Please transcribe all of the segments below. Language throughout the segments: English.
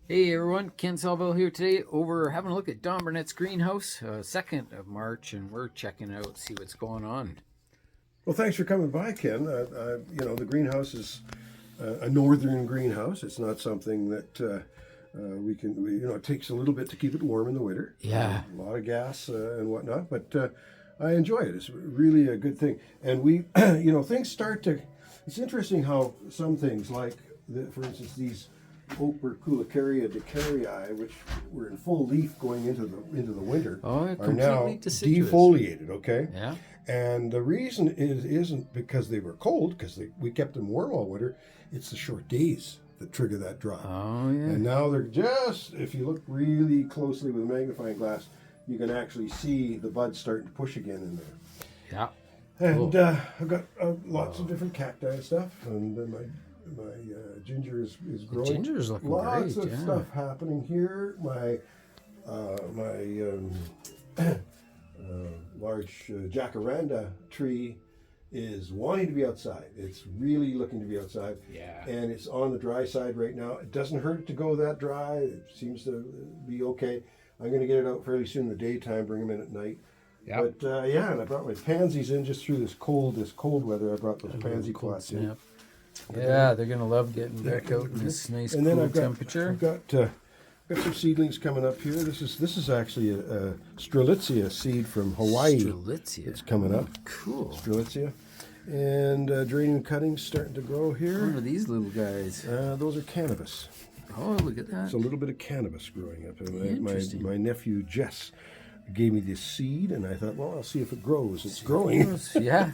Hey everyone, Ken Salvail here today over having a look at Don Burnett's greenhouse, 2nd of March, and we're checking out, see what's going on. Well, thanks for coming by, Ken. The greenhouse is a northern greenhouse. It's not something that it takes a little bit to keep it warm in the winter. Yeah. A lot of gas and whatnot, but I enjoy it. It's really a good thing. And things start to, it's interesting how some things like, for instance, these Operculicaria decarii, which were in full leaf going into the winter, are now defoliated. Okay. Yeah. And the reason isn't because they were cold, because we kept them warm all winter. It's the short days that trigger that drop. Oh yeah. And now they're just, if you look really closely with a magnifying glass, you can actually see the buds starting to push again in there. Yeah. And I've got lots of different cacti and stuff, and then my ginger is growing. The ginger's looking lots great. of stuff happening here. My large jacaranda tree is wanting to be outside. It's really looking to be outside. Yeah. And it's on the dry side right now. It doesn't hurt to go that dry. It seems to be okay. I'm going to get it out fairly soon in the daytime, bring them in at night. Yep. But and I brought my pansies in just through this cold weather. I brought those pansy plots in. Yeah, they're going to love getting back out in this nice and then cool I've got, temperature. I've got some seedlings coming up here. This is actually a Strelitzia seed from Hawaii. Strelitzia. It's coming up. Cool. Strelitzia. And geranium cuttings starting to grow here. What are these little guys? Those are cannabis. Oh, look at that. It's a little bit of cannabis growing up. Interesting. My nephew Jess gave me this seed, and I thought, well, I'll see if it grows. It's growing. Yeah.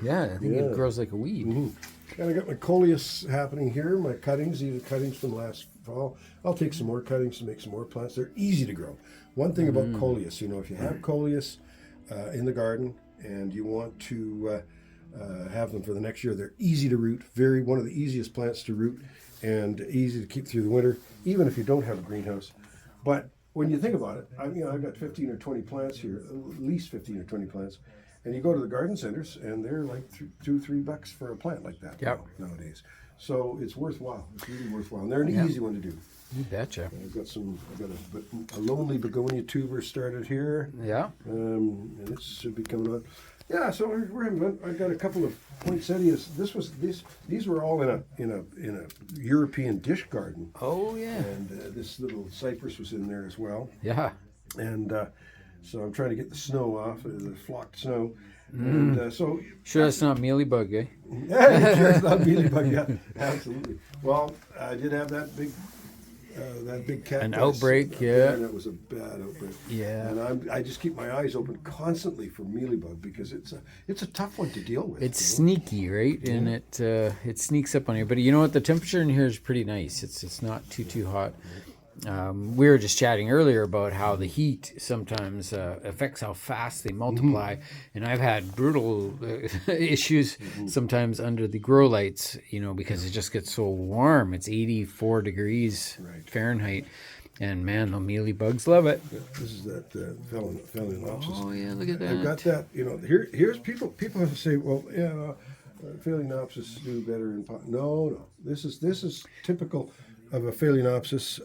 Yeah, I think it grows like a weed. Mm-hmm. And I got my coleus happening here, my cuttings. These are cuttings from last fall. I'll take some more cuttings to make some more plants. They're easy to grow. One thing about coleus, if you have coleus in the garden and you want to have them for the next year, they're easy to root. One of the easiest plants to root and easy to keep through the winter, even if you don't have a greenhouse. But when you think about it, I've got 15 or 20 plants here, at least 15 or 20 plants. And you go to the garden centers, and they're like $2-3 for a plant like that nowadays. So it's worthwhile. It's really worthwhile, and they're an easy one to do. You betcha. I've got a lonely begonia tuber started here. Yeah. And it should be coming on. Yeah. So we're having fun. I've got a couple of poinsettias. These were all in a European dish garden. Oh yeah. And this little cypress was in there as well. Yeah. And so I'm trying to get the snow off, the flocked snow. And Sure that's not mealybug, eh? Yeah, sure it's not mealybug. Yeah, absolutely. Well, I did have that big cactus. An outbreak, yeah. And it was a bad outbreak. Yeah. And I just keep my eyes open constantly for mealybug because it's a tough one to deal with. It's sneaky, right? Yeah. And it sneaks up on you. But you know what? The temperature in here is pretty nice. It's not too hot. We were just chatting earlier about how the heat sometimes affects how fast they multiply, and I've had brutal issues sometimes under the grow lights, because it just gets so warm. It's 84 degrees Fahrenheit, and man, the mealybugs love it. Yeah, this is that Phalaenopsis. Oh yeah, look at that. I've got that. Here's people have to say, well, yeah, Phalaenopsis do better in pot. No, this is typical of a Phalaenopsis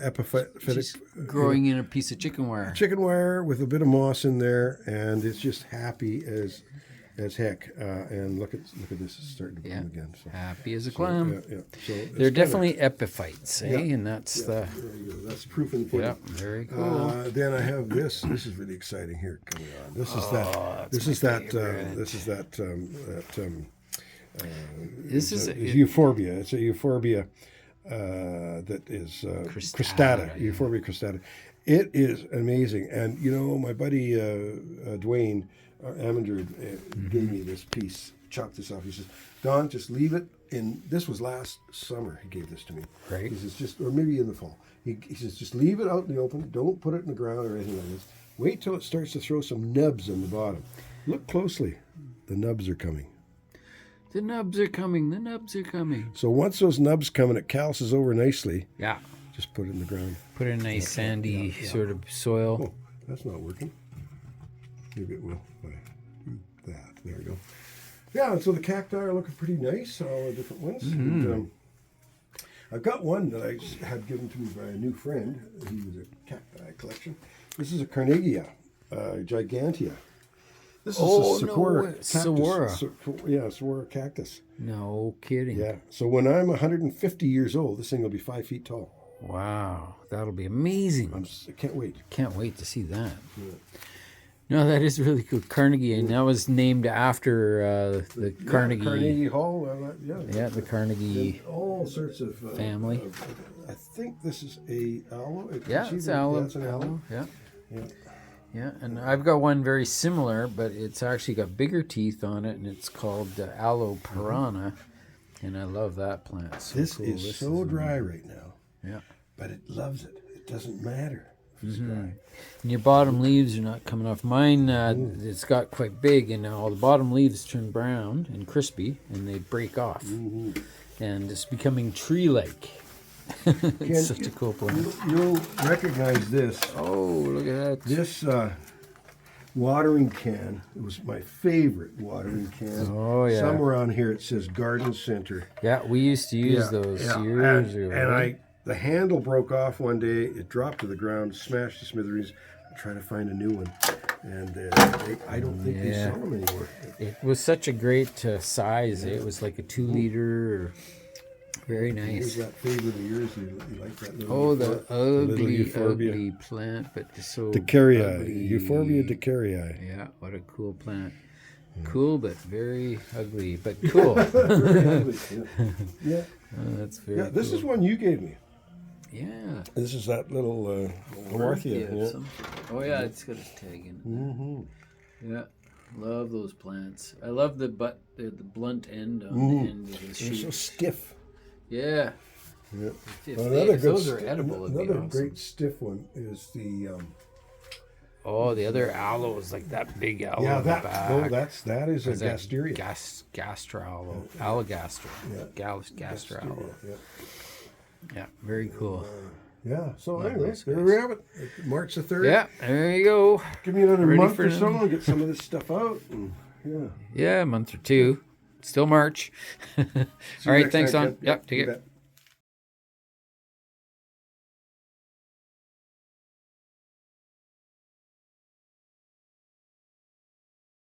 epiphytic. She's growing in a piece of chicken wire. Chicken wire with a bit of moss in there, and it's just happy as heck. And look at this, it's starting to bloom again. So. Happy as a clam. So they're definitely epiphytes, eh? Yeah. And that's there you go. That's the proof in the pudding. Yeah, very cool. Then I have this. This is really exciting here coming on. This is that. This is euphorbia. It's a euphorbia. That is cristata, Euphorbia cristata. It is amazing. And, my buddy Dwayne Amundred gave me this piece, chopped this off. He says, Don, just leave it in, this was last summer he gave this to me. Right. He says, or maybe in the fall. He says, just leave it out in the open. Don't put it in the ground or anything like this. Wait till it starts to throw some nubs on the bottom. Look closely. The nubs are coming. The nubs are coming. The nubs are coming. So once those nubs come and it calluses over nicely, just put it in the ground. Put it in a nice sandy sort of soil. Oh, that's not working. Maybe it will. Do that. There we go. Yeah, so the cacti are looking pretty nice. All the different ones. And, I've got one that I had given to me by a new friend. He was a cacti collection. This is a Carnegie gigantea. This is a saguaro cactus. Saguaro cactus. No kidding. Yeah. So when I'm 150 years old, this thing will be 5 feet tall. Wow, that'll be amazing. I can't wait. Can't wait to see that. Yeah. No, that is really cool. Carnegie, and that was named after the Carnegie. Carnegie Hall. Yeah, the Carnegie. And all sorts of family. I think this is a aloe. Yeah, it's aloe. That's an aloe. Yeah. Yeah. Yeah, and I've got one very similar, but it's actually got bigger teeth on it, and it's called aloe piranha, and I love that plant. So this cool. is so dry right now. Yeah. But it loves it. It doesn't matter if it's dry. And your bottom leaves are not coming off. Mine, it's got quite big, and now all the bottom leaves turn brown and crispy, and they break off. And it's becoming tree-like. It's such a cool plant. You'll recognize this. Oh, look at that. This watering can, it was my favorite watering can. Oh, yeah. Somewhere on here it says Garden Center. Yeah, we used to use those years ago. And the handle broke off one day. It dropped to the ground, smashed to smithereens. I'm trying to find a new one. And I don't think they sell them anymore. It was such a great size. It was like a 2 liter. Very nice. Here's that favorite of yours. You like that little ugly plant, but just so Decarii. Euphorbia decarii. Yeah, what a cool plant. Cool, but very ugly, but cool. Very ugly. Yeah. Oh, that's very cool. This is one you gave me. Yeah. This is that little Hamarthia. Yeah. Oh, yeah, it's got a tag in it. Yeah. Love those plants. I love the blunt end on the end of the shoot. They're so stiff. Yeah. Yeah. Those are edible. Another great stiff one is the. The other aloe is like that big aloe. Yeah, in the back. that is a gasteria. Gastra aloe. Alligaster. Yeah. Gastra aloe. Yeah. Yeah, very cool. So anyway, there we have it. March the 3rd. Yeah, there you go. Give me another month for or so and get some of this stuff out. And, Yeah, a month or two. Still March. All right, thanks, Don. Yep, take it.